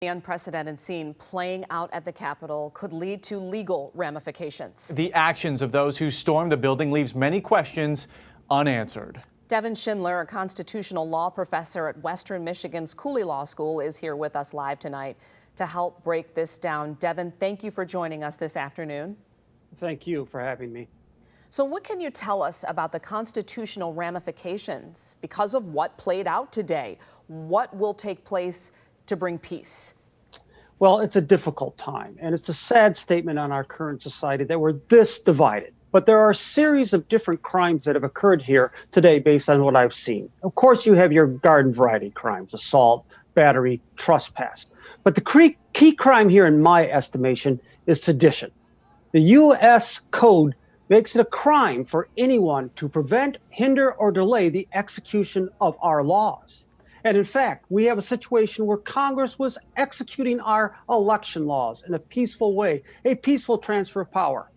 The unprecedented scene playing out at the Capitol could lead to legal ramifications. The actions of those who stormed the building leaves many questions unanswered. Devin Schindler, a constitutional law professor at Western Michigan's Cooley Law School, is here with us live tonight to help break this down. Devin, thank you for joining us this afternoon. Thank you for having me. So what can you tell us about the constitutional ramifications because of what played out today? What will take place to bring peace? Well, it's a difficult time, and it's a sad statement on our current society that we're this divided. But there are a series of different crimes that have occurred here today based on what I've seen. Of course, you have your garden variety crimes, assault, battery, trespass. But the key crime here, in my estimation, is sedition. The U.S. Code makes it a crime for anyone to prevent, hinder, or delay the execution of our laws. And in fact, we have a situation where Congress was executing our election laws in a peaceful way, a peaceful transfer of power.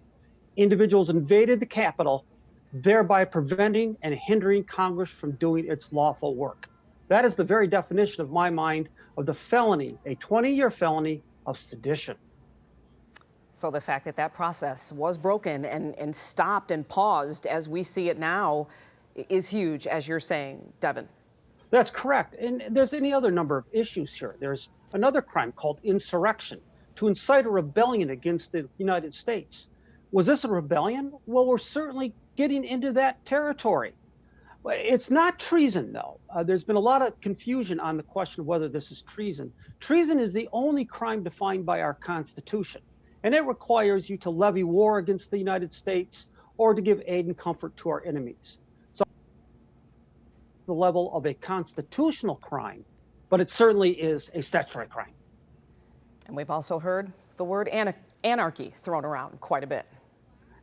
Individuals invaded the Capitol, thereby preventing and hindering Congress from doing its lawful work. That is the very definition of my mind of the felony, a 20-year felony of sedition. So the fact that that process was broken and stopped and paused as we see it now is huge, as you're saying, Devin. That's correct. And there's any other number of issues here. There's another crime called insurrection, to incite a rebellion against the United States. Was this a rebellion? Well, we're certainly getting into that territory. It's not treason, though. There's been a lot of confusion on the question of whether this is treason. Treason is the only crime defined by our Constitution, and it requires you to levy war against the United States or to give aid and comfort to our enemies. So the level of a constitutional crime, but it certainly is a statutory crime. And we've also heard the word anarchy thrown around quite a bit.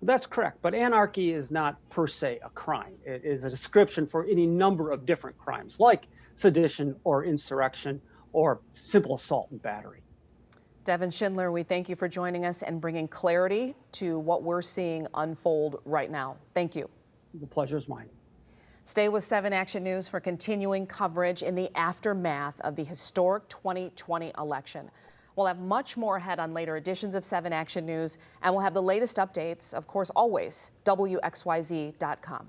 That's correct, but anarchy is not per se a crime. It is a description for any number of different crimes, like sedition or insurrection or simple assault and battery. Devin Schindler, we thank you for joining us and bringing clarity to what we're seeing unfold right now. Thank you. The pleasure is mine. Stay with 7 Action News for continuing coverage in the aftermath of the historic 2020 election. We'll have much more ahead on later editions of 7 Action News, and we'll have the latest updates, of course, always, WXYZ.com.